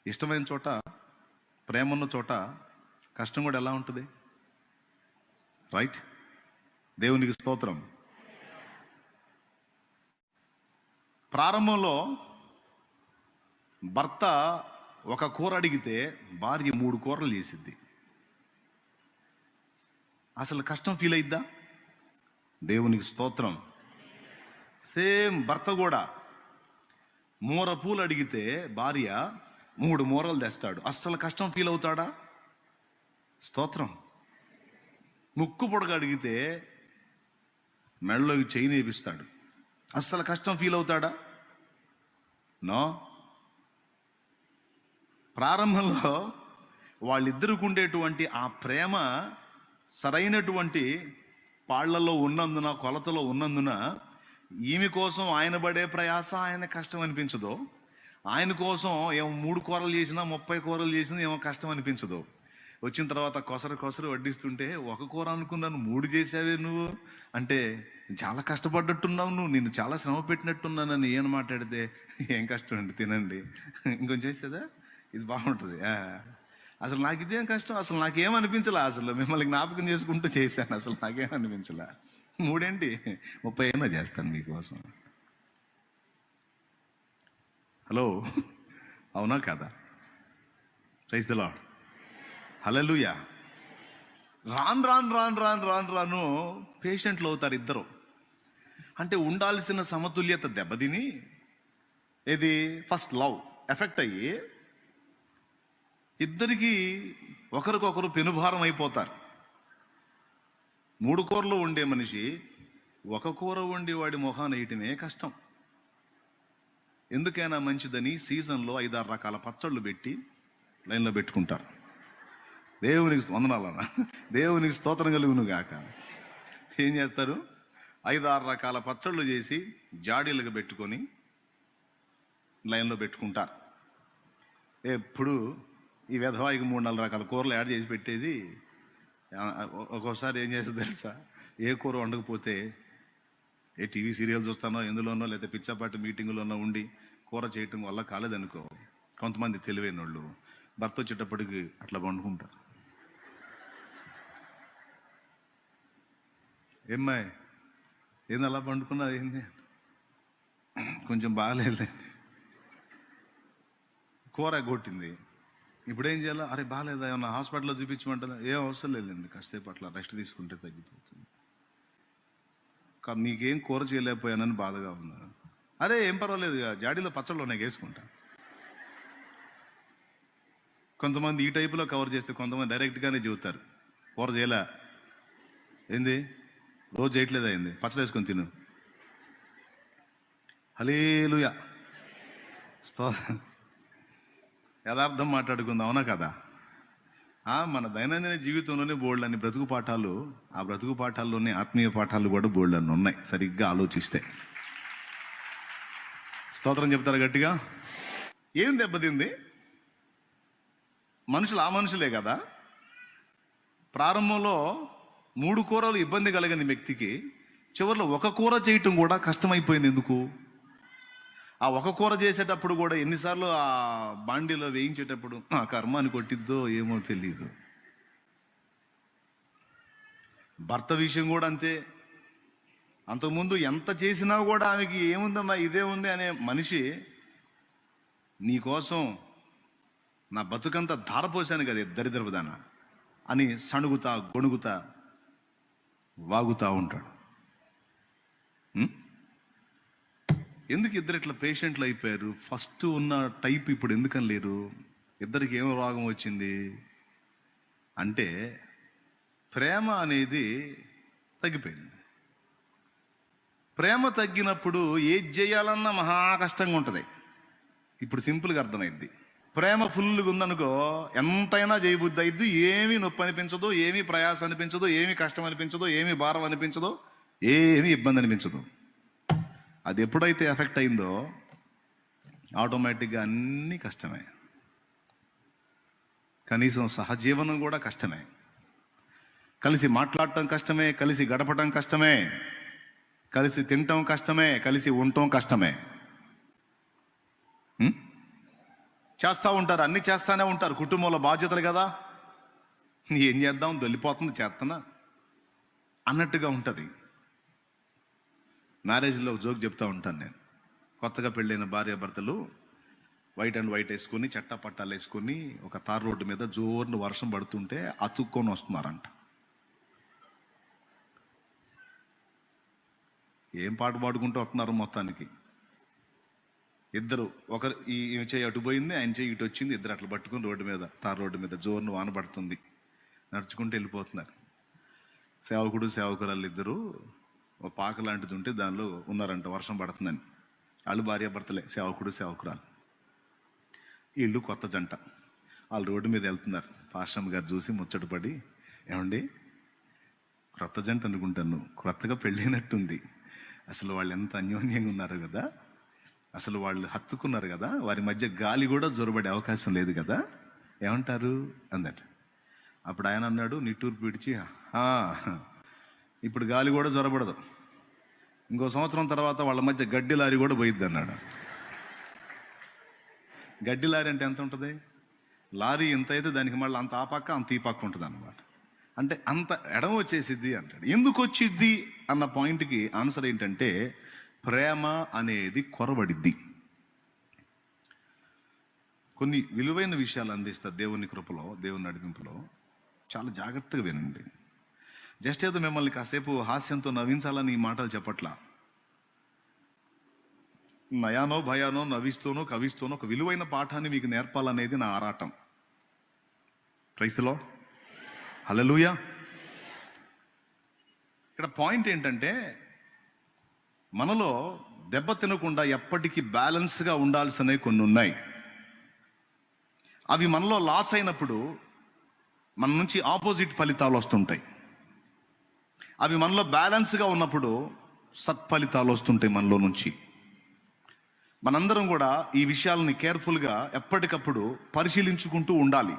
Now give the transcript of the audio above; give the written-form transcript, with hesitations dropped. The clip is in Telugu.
ఇష్టమైన చోట, ప్రేమ ఉన్న చోట కష్టం కూడా ఎలా ఉంటుంది? రైట్? దేవునికి స్తోత్రం. ప్రారంభంలో భర్త ఒక కూర అడిగితే భార్య 3 కూరలు చేసిద్ది. అసలు కష్టం ఫీల్ అయిద్దా? దేవునికి స్తోత్రం. సేమ్ భర్త కూడా మూర పూలు అడిగితే భార్య 3 మూరలు తెస్తాడు. అస్సలు కష్టం ఫీల్ అవుతాడా? స్తోత్రం. ముక్కు పొడగ అడిగితే మెడలోకి చైన్ వేపిస్తాడు. అస్సలు కష్టం ఫీల్ అవుతాడా? నో. ప్రారంభంలో వాళ్ళిద్దరికి ఉండేటువంటి ఆ ప్రేమ సరైనటువంటి పాళ్లలో ఉన్నందున, కొలతలో ఉన్నందున ఈమె కోసం ఆయన పడే ప్రయాస ఆయన కష్టం అనిపించదు. ఆయన కోసం ఏమో 3 కూరలు చేసినా 30 కూరలు చేసినా ఏమో కష్టం అనిపించదు. వచ్చిన తర్వాత కొసరు వడ్డిస్తుంటే 1 కూర అనుకున్నాను 3 చేసావే నువ్వు అంటే చాలా కష్టపడ్డట్టున్నావు నువ్వు, నిన్ను చాలా శ్రమ పెట్టినట్టున్నానని ఏం మాట్లాడితే ఏం కష్టం అండి, తినండి, ఇంకొంచెం చేసేదా, ఇది బాగుంటుంది. అసలు నాకు ఇదేం కష్టం, అసలు నాకేమనిపించలే, అసలు మిమ్మల్ని జ్ఞాపకం చేసుకుంటూ చేశాను, అసలు నాకేమనిపించలే. 3 ఏంటి 30 అయినా చేస్తాను మీకోసం. హలో, అవునా కదా? Praise the lord. హల్లెలూయా. రాను పేషెంట్లు అవుతారు ఇద్దరు. అంటే ఉండాల్సిన సమతుల్యత దెబ్బతిని ఇది ఫస్ట్ లవ్ ఎఫెక్ట్ అయ్యి ఇద్దరికి ఒకరికొకరు పెనుభారం అయిపోతారు. 3 కూరలు వండే మనిషి 1 కూర వండి వాడి మొహాన వేయటమే కష్టం. ఎందుకైనా మంచిదని సీజన్లో 5-6 రకాల పచ్చళ్ళు పెట్టి లైన్లో పెట్టుకుంటారు. దేవునికి వందనాలన్న, దేవునికి స్తోత్రం కలుగును గాక. ఏం చేస్తారు? 5-6 రకాల పచ్చళ్ళు చేసి జాడీలుగా పెట్టుకొని లైన్లో పెట్టుకుంటారు. ఎప్పుడు ఈ విధవాయికి 3-4 రకాల కూరలు యాడ్ చేసి పెట్టేది. ఒక్కోసారి ఏం చేస్తుంది తెలుసా? ఏ కూర వండకపోతే ఏ టీవీ సీరియల్ చూస్తానో ఎందులోనో లేదా పిచ్చాపాటి మీటింగులోనో ఉండి కూర చేయటం వల్ల కాలేదనుకో, కొంతమంది తెలివైన వాళ్ళు భర్త వచ్చేటప్పటికి అట్లా వండుకుంటారు. ఏమ్మాయి ఏంది అలా పండుకున్నా, ఏంది కొంచెం బాగాలేదు, కూర కొట్టింది, ఇప్పుడు ఏం చేయాలి? అరే బాగాలేదా, ఏమన్నా హాస్పిటల్లో చూపించమంటుందా? ఏం అవసరం లేదండి, కాసేపు అట్లా రెస్ట్ తీసుకుంటే తగ్గిపోతుంది. మీకేం కూర చేయలేకపోయానని బాధగా ఉన్నా. అరే ఏం పర్వాలేదు, జాడీలో పచ్చళ్ళు ఉన్నాయి, వేసుకుంటా. కొంతమంది ఈ టైపులో కవర్ చేస్తే కొంతమంది డైరెక్ట్గానే చెబుతారు, కూర చేయలే, ఏంది రోజు చేయట్లేదా, ఏంది పచ్చడి వేసుకొని తిను. హల్లెలూయా. యథార్థం మాట్లాడుకుందాం, అవునా కదా? మన దైనందిన జీవితంలోనే బోల్డ్ అని బ్రతుకు పాఠాలు, ఆ బ్రతుకు పాఠాల్లోనే ఆత్మీయ పాఠాలు కూడా బోల్డ్ అని ఉన్నాయి సరిగ్గా ఆలోచిస్తే. స్తోత్రం చెప్తారు గట్టిగా. ఏం దెబ్బతింది? మనుషులు ఆ మనుషులే కదా. ప్రారంభంలో 3 కూరలు ఇబ్బంది కలిగిన వ్యక్తికి చివరిలో 1 కూర చేయటం కూడా కష్టమైపోయింది. ఎందుకు? ఆ 1 కూర చేసేటప్పుడు కూడా ఎన్నిసార్లు ఆ బాండీలో వేయించేటప్పుడు ఆ కర్మాన్ని కొట్టిద్దో ఏమో తెలియదు. భర్త విషయం కూడా అంతే. అంతకుముందు ఎంత చేసినా కూడా ఆమెకి ఏముందమ్మా ఇదే ఉంది అనే మనిషి నీకోసం నా బతుకంతా ధారపోసాను కదా దరిద్రపుదాన అని సణుగుతా గొణుగుతా వాగుతా ఉంటాడు. ఎందుకు ఇద్దరు ఇట్లా పేషెంట్లు అయిపోయారు? ఫస్ట్ ఉన్న టైప్ ఇప్పుడు ఎందుకని లేరు? ఇద్దరికి ఏం రోగం వచ్చింది అంటే ప్రేమ అనేది తగ్గిపోయింది. ప్రేమ తగ్గినప్పుడు ఏది చేయాలన్నా మహా కష్టంగా ఉంటుంది. ఇప్పుడు సింపుల్గా అర్థమైంది. ప్రేమ ఫుల్గా ఉందనుకో ఎంతైనా చేయబుద్ధి అయిద్ది. ఏమీ నొప్పి అనిపించదు, ఏమీ ప్రయాస అనిపించదు, ఏమీ కష్టం అనిపించదు, ఏమీ భారం అనిపించదు, ఏమీ ఇబ్బంది అనిపించదు. అది ఎప్పుడైతే ఎఫెక్ట్ అయిందో ఆటోమేటిక్గా అన్నీ కష్టమే. కనీసం సహజీవనం కూడా కష్టమే, కలిసి మాట్లాడటం కష్టమే, కలిసి గడపటం కష్టమే, కలిసి తినటం కష్టమే, కలిసి ఉండటం కష్టమే. చేస్తూ ఉంటారు, అన్నీ చేస్తూనే ఉంటారు, కుటుంబంలో బాధ్యతలు కదా, ఏం చేద్దాం, దొల్లిపోతుంది చేస్తున్నా అన్నట్టుగా ఉంటుంది. మ్యారేజ్లో జోక్ చెప్తూ ఉంటాను నేను. కొత్తగా పెళ్ళైన భార్యాభర్తలు వైట్ అండ్ వైట్ వేసుకొని, చట్టా పట్టాలు వేసుకొని, ఒక తార్ రోడ్డు మీద జోరును వర్షం పడుతుంటే అతుక్కొని వస్తున్నారంట. ఏం పాట పాడుకుంటూ వస్తున్నారు మొత్తానికి. ఇద్దరు, ఒకరు ఈమె చేయి అటు పోయింది, ఆయన చేయి ఇటు వచ్చింది, ఇద్దరు అట్లా పట్టుకుని రోడ్డు మీద, తార్ రోడ్డు మీద జోరును వాన పడుతుంది, నడుచుకుంటూ వెళ్ళిపోతున్నారు. సేవకుడు సేవకురాలు ఇద్దరు ఒక పాక లాంటిది ఉంటే దానిలో ఉన్నారంట, వర్షం పడుతుందని. వాళ్ళు భార్యాభర్తలే, సేవకుడు సేవకురాలు. వీళ్ళు కొత్త జంట, వాళ్ళు రోడ్డు మీద వెళ్తున్నారు. పాస్టమ్ గారు చూసి ముచ్చటపడి, ఏమండి క్రొత్త జంట అనుకుంటాను, క్రొత్తగా పెళ్ళైనట్టుంది, అసలు వాళ్ళు ఎంత అన్యోన్యంగా ఉన్నారు కదా, అసలు వాళ్ళు హత్తుకున్నారు కదా, వారి మధ్య గాలి కూడా జొరబడే అవకాశం లేదు కదా, ఏమంటారు అందట. అప్పుడు ఆయన అన్నాడు నిట్టూరు పిడిచి, ఇప్పుడు గాలి కూడా జొరబడదు, ఇంకో సంవత్సరం తర్వాత వాళ్ళ మధ్య గడ్డి లారీ కూడా పోయిద్ది అన్నాడు. గడ్డి లారీ అంటే ఎంత ఉంటుంది? లారీ ఎంత అయితే దానికి మళ్ళీ అంత ఆ పక్క అంత ఈ పక్క ఉంటుంది అన్నమాట. అంటే అంత ఎడం వచ్చేసిద్ది అంటాడు. ఎందుకు వచ్చిద్ది అన్న పాయింట్కి ఆన్సర్ ఏంటంటే, ప్రేమ అనేది కొరబడిద్ది. కొన్ని విలువైన విషయాలు అందిస్తారు దేవుని కృపలో, దేవుని నడిపింపులో. చాలా జాగ్రత్తగా వినండి. జస్ట్ ఏదో మిమ్మల్ని కాసేపు హాస్యంతో నవ్వించాలని ఈ మాటలు చెప్పట్లా. నయానో భయానో నవ్విస్తూనో కవిస్తూనో ఒక విలువైన పాఠాన్ని మీకు నేర్పాలనేది నా ఆరాటం. ప్రైజ్ ది లార్డ్, హల్లెలూయా. ఇక్కడ పాయింట్ ఏంటంటే, మనలో దెబ్బ తినకుండా ఎప్పటికీ బ్యాలెన్స్గా ఉండాల్సినవి కొన్ని ఉన్నాయి. అవి మనలో లాస్ అయినప్పుడు మన నుంచి ఆపోజిట్ ఫలితాలు వస్తుంటాయి. అవి మనలో బ్యాలెన్స్గా ఉన్నప్పుడు సత్ఫలితాలు వస్తుంటాయి మనలో నుంచి. మనందరం కూడా ఈ విషయాలని కేర్ఫుల్గా ఎప్పటికప్పుడు పరిశీలించుకుంటూ ఉండాలి.